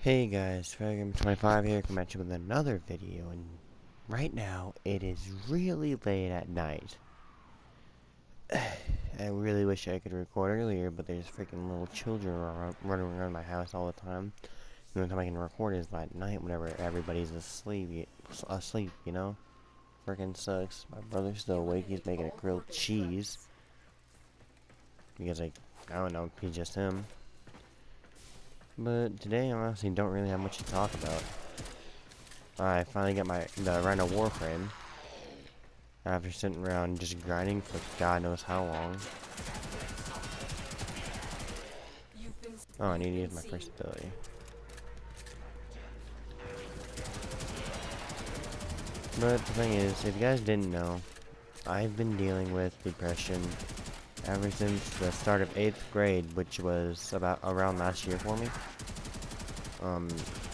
Hey guys, Fragment25 here, coming at you with another video, and right now, it is really late at night. I really wish I could record earlier, but there's freaking little children running around my house all the time. The only time I can record is at night, whenever everybody's asleep, you know? Freaking sucks. My brother's still awake, he's making a grilled cheese. Because, I don't know, he's just him. But today, I honestly don't really have much to talk about. I finally got the Rhino Warframe after sitting around just grinding for God knows how long. Oh, I need to use my first ability. But the thing is, if you guys didn't know, I've been dealing with depression ever since the start of 8th grade, which was about around last year for me.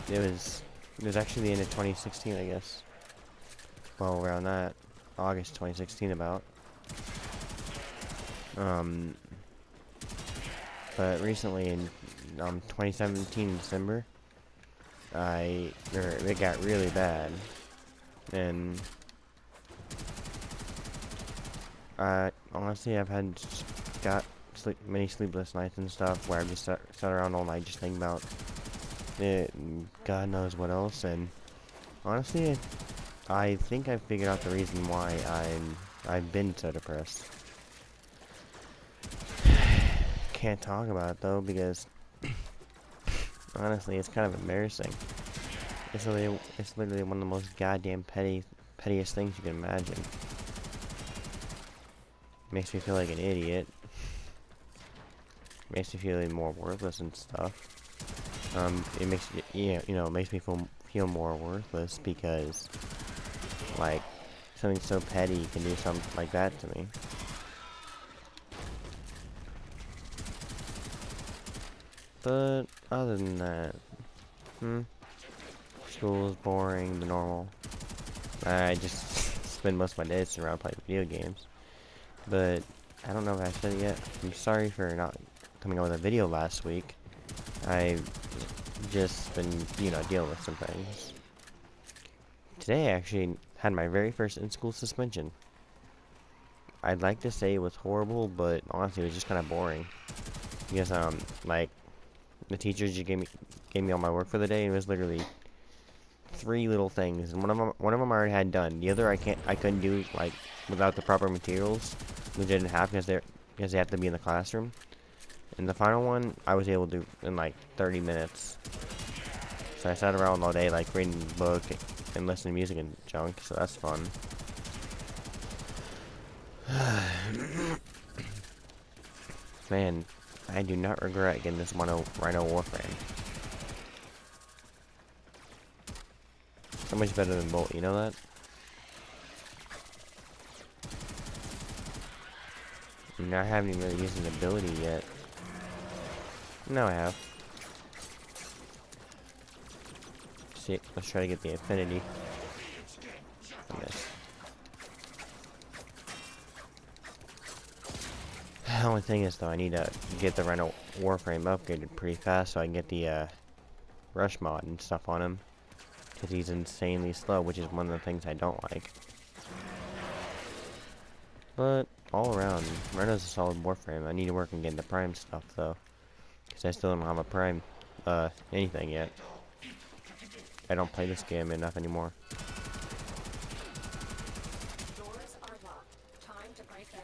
It was actually the end of 2016, I guess. Well, around that, August 2016 about. But recently in 2017 December, it got really bad, and honestly I've got many sleepless nights and stuff where I've just sat around all night just thinking about it, and God knows what else. And honestly, I think I figured out the reason why I've been so depressed. Can't talk about it though because honestly it's kind of embarrassing. It's literally one of the most goddamn pettiest things you can imagine. Makes me feel like an idiot. Makes me feel even more worthless and stuff. It makes it makes me feel more worthless because like something so petty can do something like that to me. But other than that, school's boring, the normal. I just spend most of my days sitting around playing video games. But I don't know if I said it yet. I'm sorry for not coming out with a video last week. I've just been, dealing with some things. Today I actually had my very first in-school suspension. I'd like to say it was horrible, but honestly it was just kind of boring. Because like the teacher just gave me all my work for the day, and it was literally 3 little things, and one of them I already had done. The other I couldn't do like without the proper materials, which I didn't have because they have to be in the classroom. And the final one I was able to do in like 30 minutes. So I sat around all day like reading the book and listening to music and junk, so that's fun. Man, I do not regret getting this Rhino Warframe. So much better than Bolt, you know that? And I haven't even really used an ability yet. No, I have. See, let's try to get the affinity. I missed. The only thing is, though, I need to get the Rhino Warframe upgraded pretty fast so I can get the rush mod and stuff on him. Because he's insanely slow, which is one of the things I don't like. But all around, Rhino's a solid Warframe. I need to work on getting the Prime stuff, though. Because I still don't have a Prime, anything yet. I don't play this game enough anymore. Doors are locked. Time to break in.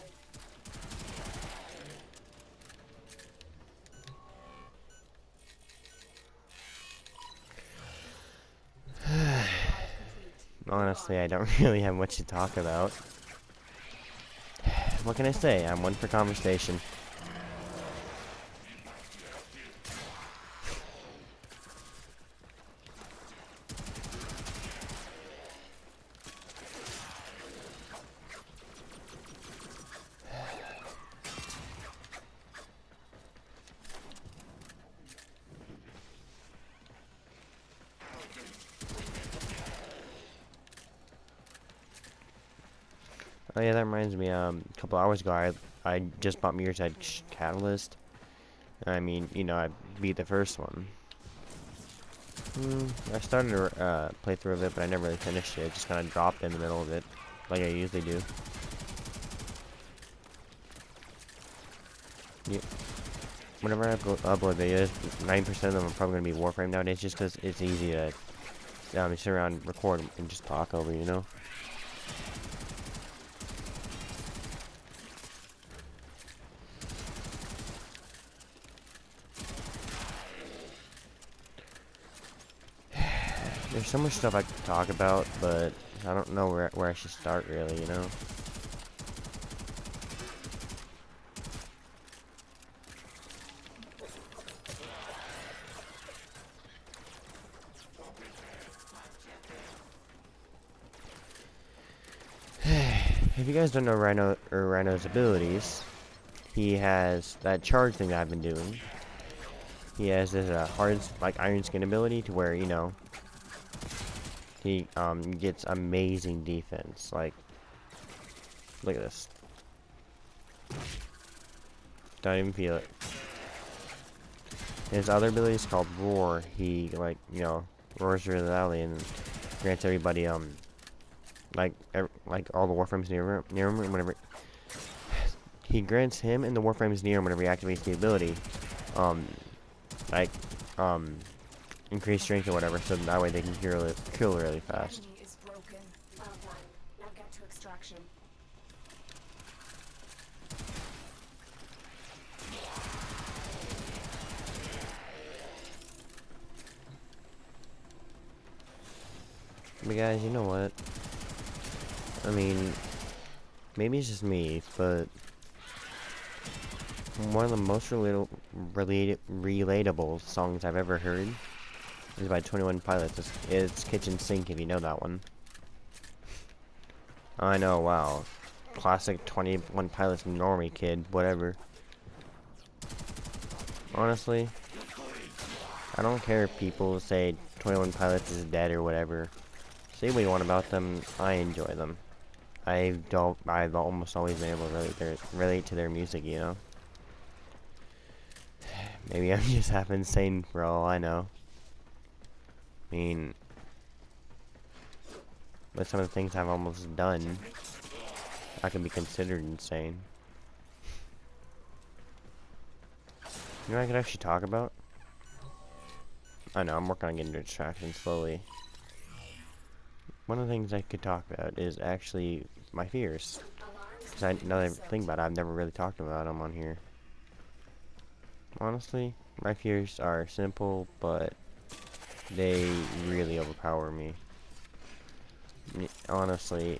Honestly, I don't really have much to talk about. What can I say? I'm one for conversation. Oh yeah, that reminds me, a couple hours ago, I just bought Mirror's Edge Catalyst. I mean, I beat the first one. I started to play through of it, but I never really finished it. I just kind of dropped in the middle of it, like I usually do. Yeah. Whenever I upload videos, 90% of them are probably going to be Warframe nowadays, just because it's easy to sit around, record, and just talk over, you know? There's so much stuff I could talk about, but I don't know where I should start, really, you know? If you guys don't know Rhino's abilities, he has that charge thing that I've been doing. He has this hard, like, iron skin ability to where, you know, he gets amazing defense. Like, look at this. Don't even feel it. His other ability is called Roar. He, like, you know, roars through the valley and grants everybody like all the Warframes near him whenever he grants him and the Warframes near him whenever he activates the ability, like increase strength or whatever, so that way they can kill really fast. Enemy is broken. Well done. Now get to extraction. But guys, you know what? I mean, maybe it's just me, but one of the most relatable songs I've ever heard is by 21 Pilots. It's Kitchen Sink, if you know that one. I know, wow. Classic 21 Pilots normie kid, whatever. Honestly, I don't care if people say 21 Pilots is dead or whatever. Say what you want about them, I enjoy them. I've almost always been able to relate to their music, you know? Maybe I'm just half insane for all I know. I mean, with some of the things I've almost done, I can be considered insane. You know what I could actually talk about? I know, I'm working on getting distractions slowly. One of the things I could talk about is actually my fears. Because now that I think about it, I've never really talked about them on here. Honestly, my fears are simple, but they really overpower me. Honestly,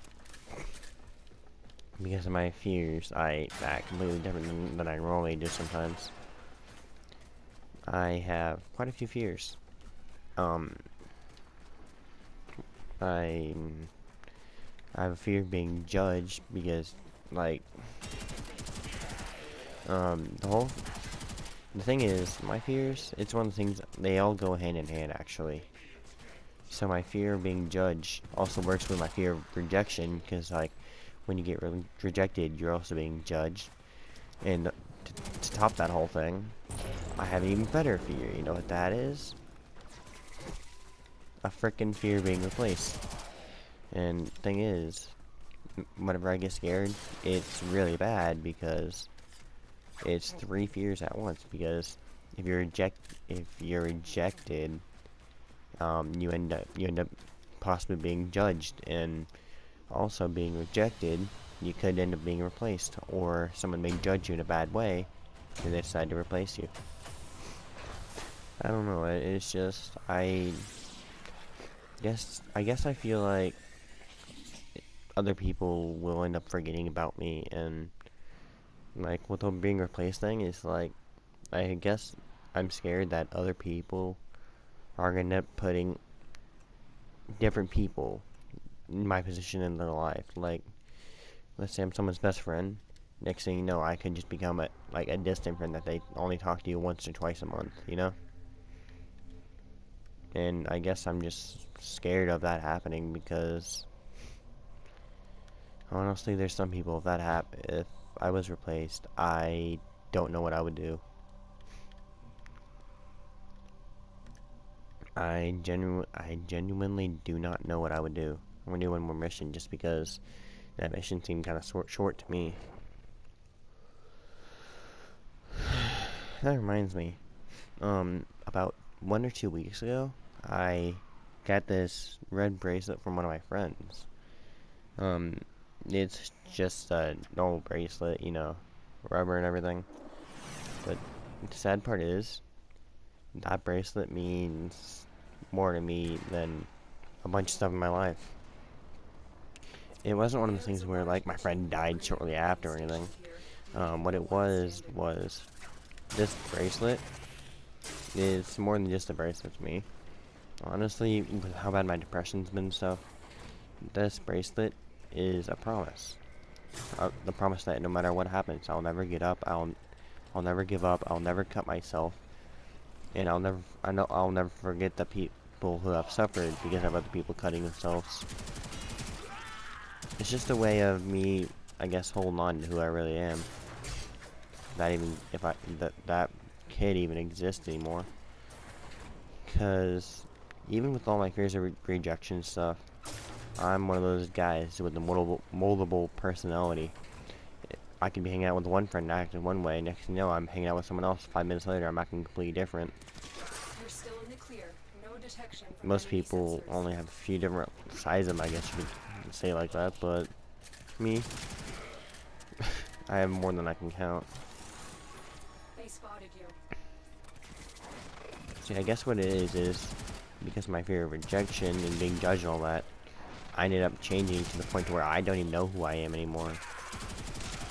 because of my fears, I act completely different than I normally do sometimes. I have quite a few fears. I have a fear of being judged because, like, the thing is, my fears, it's one of the things, they all go hand in hand, actually. So my fear of being judged also works with my fear of rejection, because, like, when you get rejected, you're also being judged. And to top that whole thing, I have an even better fear. You know what that is? A frickin' fear of being replaced. And thing is, whenever I get scared, it's really bad because it's 3 fears at once. Because if you're rejected, you end up possibly being judged, and also being rejected, you could end up being replaced, or someone may judge you in a bad way, and they decide to replace you. I don't know. It's just I guess I feel like other people will end up forgetting about me, and like with the being replaced thing is like I guess I'm scared that other people are gonna end up putting different people in my position in their life. Like, let's say I'm someone's best friend. Next thing you know, I could just become a distant friend that they only talk to you once or twice a month, you know? And I guess I'm just scared of that happening because honestly, there's some people if I was replaced, I don't know what I would do. I genuinely do not know what I would do. I'm gonna do one more mission just because that mission seemed kind of short to me. That reminds me. About 1 or 2 weeks ago, I got this red bracelet from one of my friends. Um, it's just a normal bracelet, you know, rubber and everything. But the sad part is, that bracelet means more to me than a bunch of stuff in my life. It wasn't one of those things where, like, my friend died shortly after or anything. What it was this bracelet is more than just a bracelet to me. Honestly, with how bad my depression's been and stuff, this bracelet is a promise. The promise that no matter what happens, I'll never get up. I'll never give up. I'll never cut myself, and I'll never forget the people who have suffered because of other people cutting themselves. It's just a way of me, I guess, holding on to who I really am. That even if that kid even exists anymore. Because even with all my fears of rejection and stuff, I'm one of those guys with a moldable personality. I could be hanging out with one friend acting one way, next thing you know, I'm hanging out with someone else. 5 minutes later, I'm acting completely different. You're still in the clear. No detection from Most enemy people sensors. only have a few different sides of them, I guess you could say like that, but me, I have more than I can count. They spotted you. See, I guess what it is because of my fear of rejection and being judged and all that, I ended up changing to the point where I don't even know who I am anymore.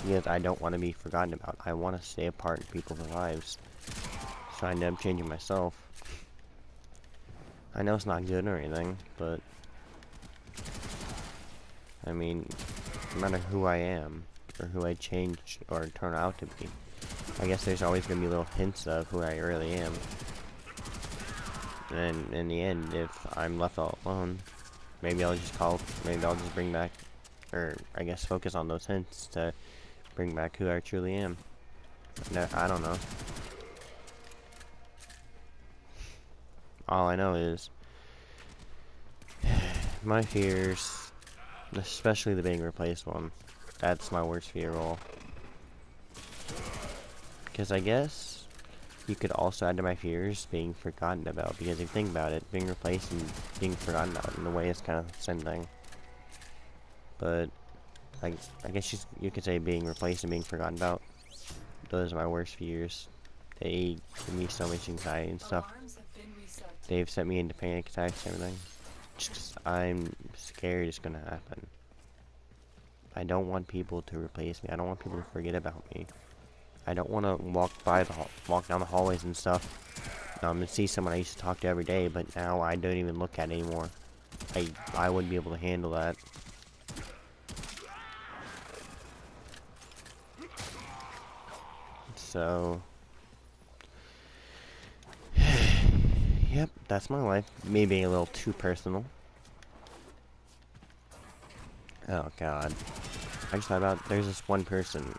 Because I don't want to be forgotten about. I want to stay a part in people's lives. So I ended up changing myself. I know it's not good or anything, but I mean, no matter who I am, or who I change or turn out to be, I guess there's always going to be little hints of who I really am. And in the end, if I'm left all alone, maybe I'll just bring back, or I guess focus on those hints to bring back who I truly am. No, I don't know. All I know is my fears, especially the being replaced one, that's my worst fear of all. Because I guess you could also add to my fears being forgotten about. Because if you think about it, being replaced and being forgotten about in a way is kind of the same thing. But I guess you could say being replaced and being forgotten about. Those are my worst fears. They give me so much anxiety and stuff. Alarms have been reset. They've sent me into panic attacks and everything. Just 'cause I'm scared it's gonna happen. I don't want people to replace me. I don't want people to forget about me. I don't want to walk down the hallways and stuff, and see someone I used to talk to every day, but now I don't even look at anymore. I wouldn't be able to handle that. So, yep, that's my life. Me being a little too personal. Oh god. I just thought about, there's this one person,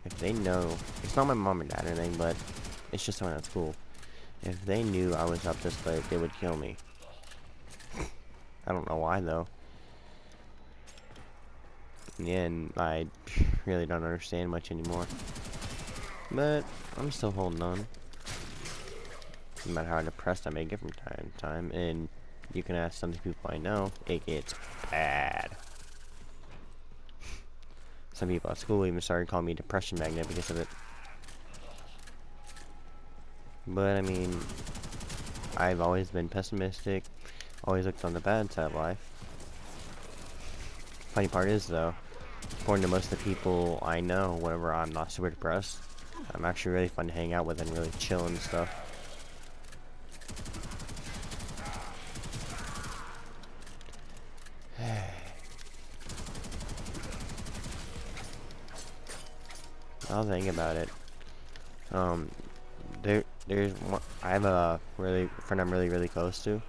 if they know, it's not my mom or dad or anything, but it's just someone at school. If they knew I was up this late, they would kill me. I don't know why though. In the end, I really don't understand much anymore. But I'm still holding on. No matter how depressed I may get from time to time, and you can ask some of the people I know, it gets bad. Some people at school even started calling me depression magnet because of it. But I mean, I've always been pessimistic, always looked on the bad side of life. Funny part is though, according to most of the people I know, whenever I'm not super depressed, I'm actually really fun to hang out with and really chill and stuff. I'll think about it. There's one, I have a friend I'm really close to,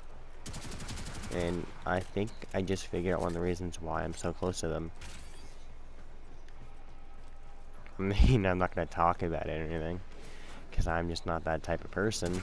and I think I just figured out one of the reasons why I'm so close to them. I mean, I'm not gonna talk about it or anything, because I'm just not that type of person.